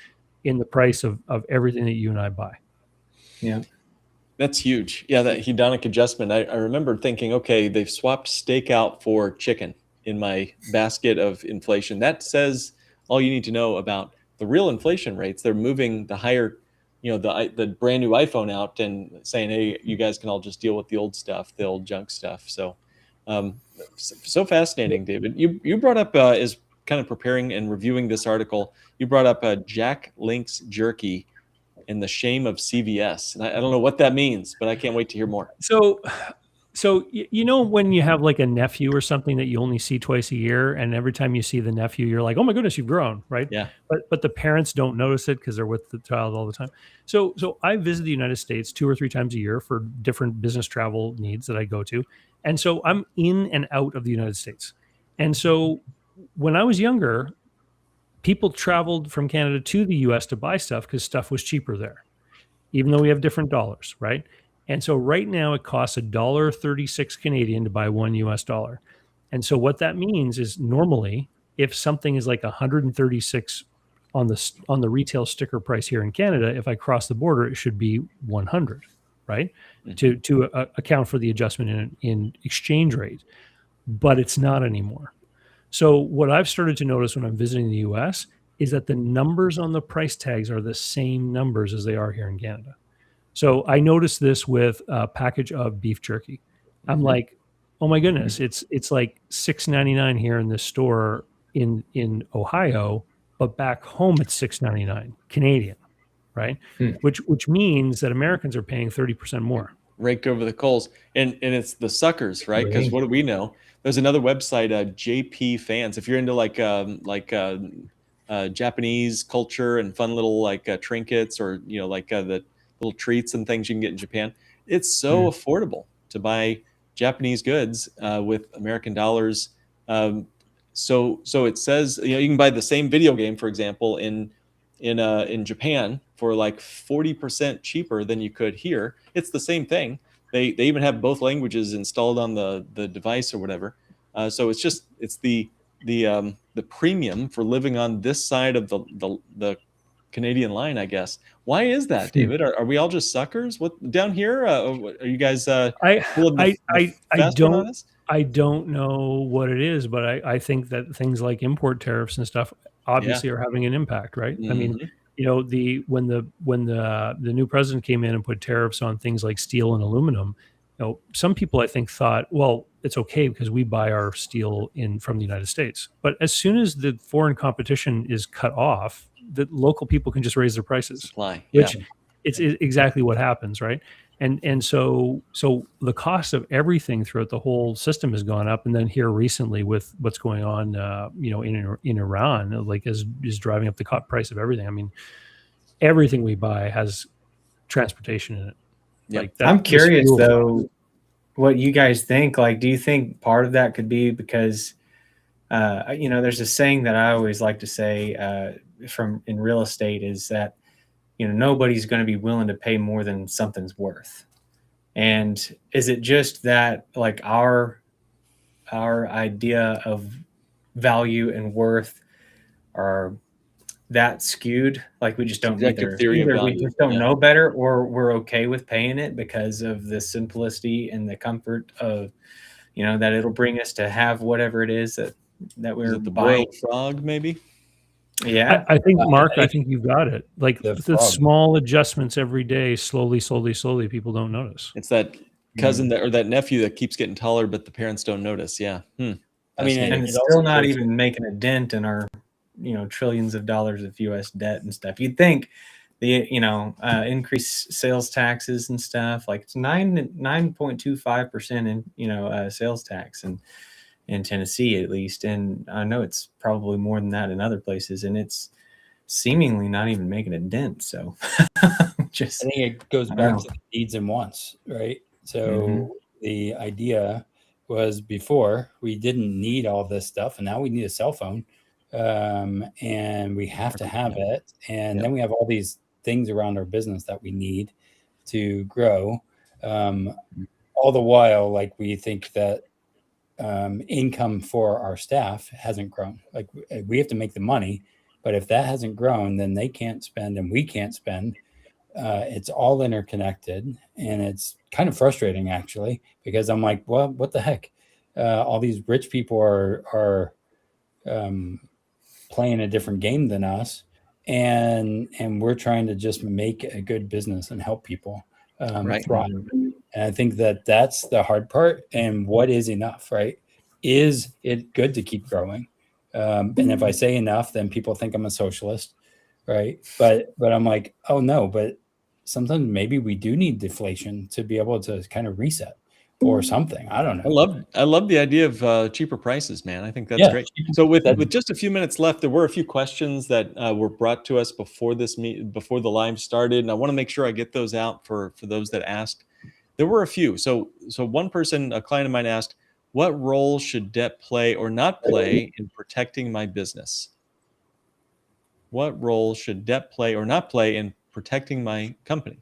in the price of everything that you and I buy.
Yeah.
That's huge. Yeah. That hedonic adjustment. I remember thinking, okay, they've swapped steak out for chicken in my basket of inflation. That says all you need to know about the real inflation rates. They're moving the higher, the brand new iPhone out and saying, hey, you guys can all just deal with the old stuff, the old junk stuff. So, so fascinating, David. You brought up, as kind of preparing and reviewing this article, you brought up Jack Link's jerky and the shame of CVS. And I don't know what that means, but I can't wait to hear more.
So So you know when you have like a nephew or something that you only see twice a year, and every time you see the nephew, you're like, "Oh my goodness, you've grown," right?
Yeah.
But the parents don't notice it because they're with the child all the time. So I visit the United States 2 or 3 times a year for different business travel needs that I go to, and so I'm in and out of the United States. And so when I was younger, people traveled from Canada to the US to buy stuff because stuff was cheaper there, even though we have different dollars, right? And so right now it costs $1.36 Canadian to buy $1 US. And so what that means is normally if something is like 136 on the retail sticker price here in Canada, if I cross the border, it should be 100, right?
Mhm.
To account for the adjustment in exchange rate, but it's not anymore. So what I've started to notice when I'm visiting the US is that the numbers on the price tags are the same numbers as they are here in Canada. So I noticed this with a package of beef jerky. I'm
Mhm.
like, oh my goodness, it's like $6.99 here in this store in Ohio, but back home it's $6.99 Canadian, right?
Hmm.
Which means that Americans are paying 30% more.
Raked over the coals, and it's the suckers, right? Because
Right.
what do we know? There's another website, JP Fans. If you're into Japanese culture and fun little trinkets, or the little treats and things you can get in Japan, it's so affordable to buy Japanese goods with American dollars. So it says you can buy the same video game, for example, in Japan for like 40% cheaper than you could here. It's the same thing. They even have both languages installed on the device or whatever. So it's the premium for living on this side of the Canadian line, I guess. Why is that, David? Are we all just suckers? What down here? Are you guys pulling the fast one on us?
I don't know what it is, but I think that things like import tariffs and stuff obviously are having an impact, right? I mean,
Mhm.
you know, when the new president came in and put tariffs on things like steel and aluminum, you know, some people I think thought, well, it's okay because we buy our steel from the United States. But as soon as the foreign competition is cut off, the local people can just raise their prices,
Supply, yeah.
which it's exactly what happens, right? And so the cost of everything throughout the whole system has gone up, and then here recently with what's going on, in Iran, like is driving up the price of everything. I mean, everything we buy has transportation in it.
Yep.
Like that,
I'm
this
curious
fuel-
though, what you guys think. Like, do you think part of that could be because, there's a saying that I always like to say from in real estate is that, nobody's going to be willing to pay more than something's worth. And is it just that like our idea of value and worth are that skewed? Like we just don't
Subjective theory of
we
value,
just don't
yeah.
know better, or we're okay with paying it because of the simplicity and the comfort of, that it'll bring us to have whatever it is that
Is
we're
it the
buying.
boiled frog, maybe?
Yeah.
I think, Mark,
I
I think you've got it. Like
The
the
frog.
small adjustments every day, slowly, people don't notice.
It's that cousin or that nephew that keeps getting taller, but the parents don't notice. Yeah.
I mean,
Fascinating.
And
it
it's
also
still not
goes-
even making a dent in our, trillions of dollars of U.S. debt and stuff. You'd think the, increased sales taxes and stuff, like it's 9.25% in, sales tax and in Tennessee at least. And I know it's probably more than that in other places, and it's seemingly not even making a dent. So just,
I think it goes
I
back
know.
to the needs and wants, right? So
Mhm.
the idea was before we didn't need all this stuff, and now we need a cell phone, and we have to have it. And then we have all these things around our business that we need to grow. All the while, like we think that income for our staff hasn't grown. Like we have to make the money, but if that hasn't grown, then they can't spend and we can't spend. It's all interconnected, and it's kind of frustrating actually, because I'm like, well, what the heck? All these rich people are playing a different game than us, and we're trying to just make a good business and help people
Right.
thrive. And I think that that's the hard part. And what is enough, right? Is it good to keep growing? And if I say enough, then people think I'm a socialist, right? But I'm like, oh no, but sometimes maybe we do need deflation to be able to kind of reset. or something. I don't know.
I love the idea of cheaper prices, man. I think that's
Yeah,
great. So with
that-
just a few minutes left, there were a few questions that were brought to us before before the live started, and I want to make sure I get those out for those that asked. There were a few. So one person, a client of mine, asked, "What role should debt play or not play in protecting my business?" What role should debt play or not play in protecting my company?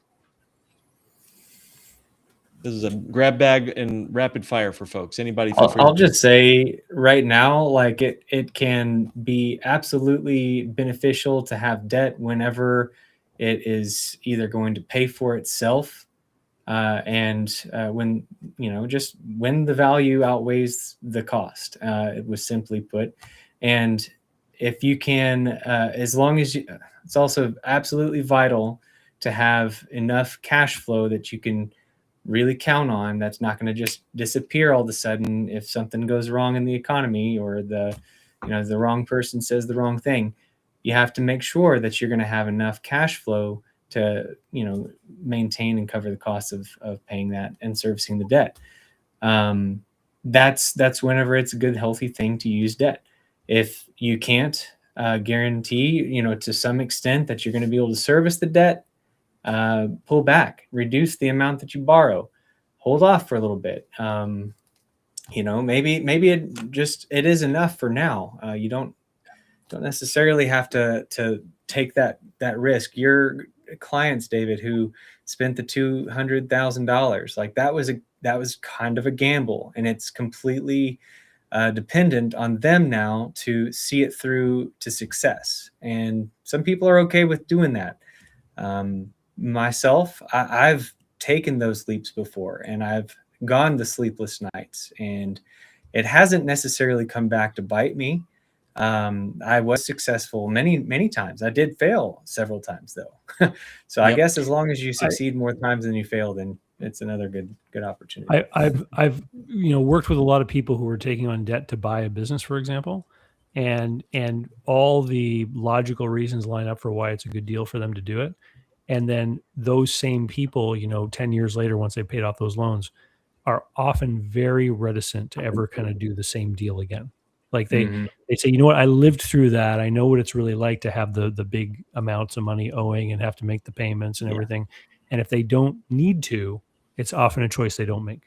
This is a grab bag and rapid fire for folks. Anybody feel free
I'll
to
just say right now, like it can be absolutely beneficial to have debt whenever it is either going to pay for itself, and when just when the value outweighs the cost. It was simply put, and if you can, as long as you, it's also absolutely vital to have enough cash flow that you can really count on, that's not going to just disappear all of a sudden if something goes wrong in the economy, or the wrong person says the wrong thing. You have to make sure that you're going to have enough cash flow to maintain and cover the costs of paying that and servicing the debt. That's whenever it's a good, healthy thing to use debt. If you can't guarantee to some extent that you're going to be able to service the debt, pull back, reduce the amount that you borrow, hold off for a little bit. Maybe it is enough for now. You don't necessarily have to take that risk. Your clients, David, who spent the $200,000, like that was kind of a gamble, and it's completely dependent on them now to see it through to success. And some people are okay with doing that. Myself, I've taken those leaps before, and I've gone the sleepless nights, and it hasn't necessarily come back to bite me. I was successful many times. I did fail several times though. So I guess as long as you succeed more times than you fail, then it's another good opportunity.
I've worked with a lot of people who are taking on debt to buy a business, for example, and all the logical reasons line up for why it's a good deal for them to do it. And then those same people, 10 years later, once they paid off those loans, are often very reticent to ever kind of do the same deal again. Like they say, you know what, I lived through that. I know what it's really like to have the big amounts of money owing and have to make the payments and everything. And if they don't need to, it's often a choice they don't make.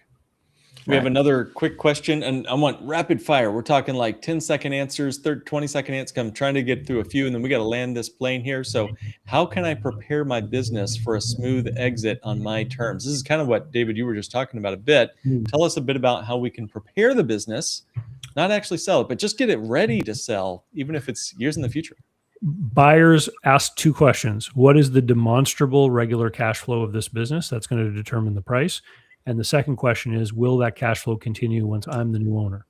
We have another quick question, and I want rapid fire. We're talking like 10-second answers, 20-second answers. I'm trying to get through a few, and then we got to land this plane here. So how can I prepare my business for a smooth exit on my terms? This is kind of what, David, you were just talking about a bit. Tell us a bit about how we can prepare the business, not actually sell it, but just get it ready to sell, even if it's years in the future.
Buyers ask two questions. What is the demonstrable regular cash flow of this business? That's going to determine the price. And the second question is, will that cash flow continue once I'm the new owner?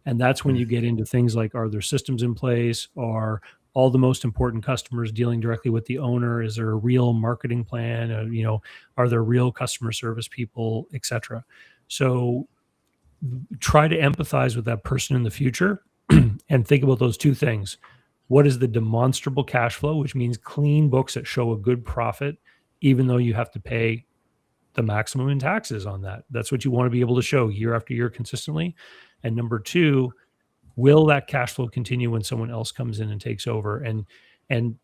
And that's when you get into things like, are there systems in place? Are all the most important customers dealing directly with the owner? Is there a real marketing plan? Are there real customer service people, et cetera? So try to empathize with that person in the future and think about those two things. What is the demonstrable cash flow, which means clean books that show a good profit, even though you have to pay the maximum in taxes on that? That's what you want to be able to show year after year consistently. And number two, will that cash flow continue when someone else comes in and takes over? And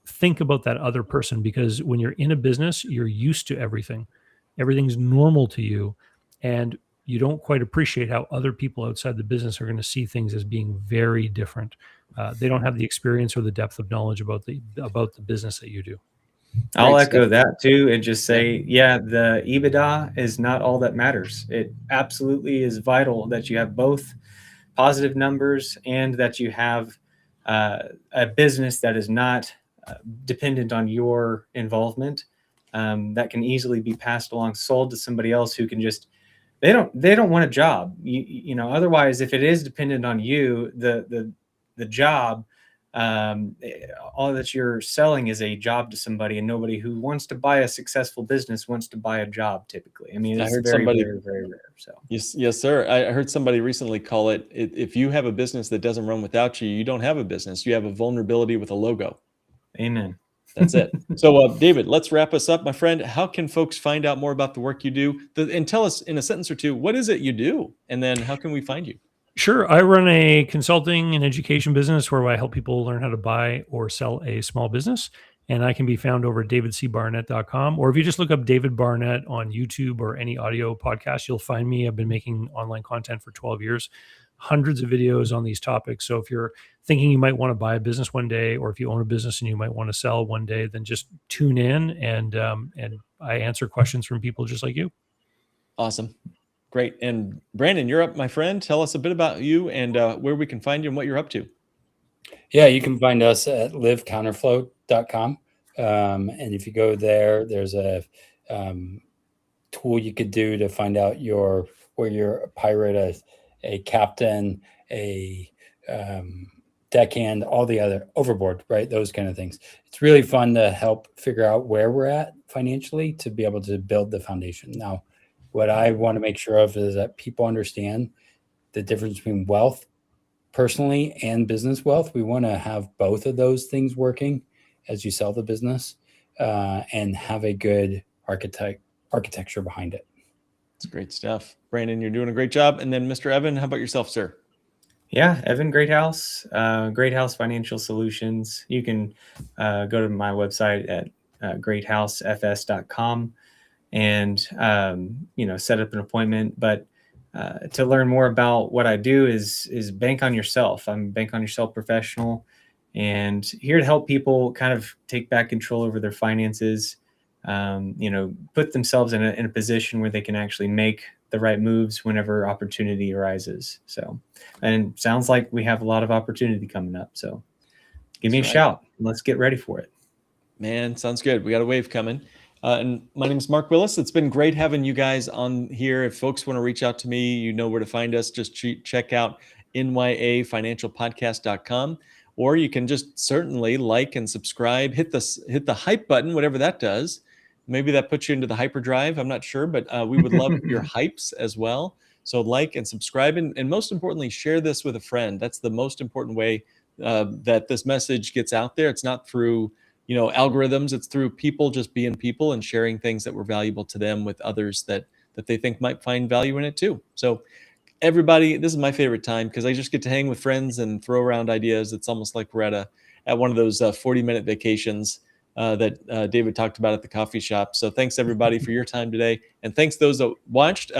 think about that other person, because when you're in a business, you're used to everything. Everything's normal to you, and you don't quite appreciate how other people outside the business are going to see things as being very different. They don't have the experience or the depth of knowledge about the business that you do.
I'll echo that too, and just say, the EBITDA is not all that matters. It absolutely is vital that you have both positive numbers and that you have a business that is not dependent on your involvement, that can easily be passed along, sold to somebody else who can just, they don't want a job. Otherwise, if it is dependent on you, the job, all that you're selling is a job to somebody, and nobody who wants to buy a successful business wants to buy a job typically. I mean, it's very rare. So
yes, sir. I heard somebody recently call it, if you have a business that doesn't run without you, you don't have a business. You have a vulnerability with a logo.
Amen.
That's it. So, David, let's wrap us up, my friend. How can folks find out more about the work you do? And tell us in a sentence or two, what is it you do? And then how can we find you?
Sure. I run a consulting and education business where I help people learn how to buy or sell a small business. And I can be found over at davidcbarnett.com. Or if you just look up David Barnett on YouTube or any audio podcast, you'll find me. I've been making online content for 12 years, hundreds of videos on these topics. So if you're thinking you might want to buy a business one day, or if you own a business and you might want to sell one day, then just tune in and I answer questions from people just like you.
Awesome. Great. And Brandon, you're up, my friend. Tell us a bit about you and where we can find you and what you're up to.
Yeah, you can find us at livecounterflow.com. And if you go there, there's a tool you could do to find out where you're a pirate, a captain, a deckhand, all the other overboard, right? Those kind of things. It's really fun to help figure out where we're at financially to be able to build the foundation. Now, what I want to make sure of is that people understand the difference between wealth personally and business wealth. We want to have both of those things working as you sell the business and have a good architecture behind it.
That's great stuff. Brandon, you're doing a great job. And then Mr. Evan, how about yourself, sir?
Yeah, Evan Greathouse, Greathouse Financial Solutions. You can go to my website at greathousefs.com and set up an appointment. But to learn more about what I do is Bank on Yourself. I'm a Bank on Yourself professional, and here to help people kind of take back control over their finances. Put themselves in a position where they can actually make the right moves whenever opportunity arises. So, and sounds like we have a lot of opportunity coming up. So give me a shout. Let's get ready for it.
Man, sounds good. We got a wave coming. And my name is Mark Willis. It's been great having you guys on here. If folks want to reach out to me, you know where to find us. Just check out nyafinancialpodcast.com, or you can just certainly like and subscribe, hit the hype button, whatever that does. Maybe that puts you into the hyperdrive. I'm not sure, but we would love your hypes as well. So like and subscribe, and most importantly, share this with a friend. That's the most important way that this message gets out there. It's not through algorithms. It's through people just being people and sharing things that were valuable to them with others that they think might find value in it too. So everybody, this is my favorite time because I just get to hang with friends and throw around ideas. It's almost like we're at one of those 40-minute vacations that David talked about at the coffee shop. So thanks everybody for your time today. And thanks those that watched.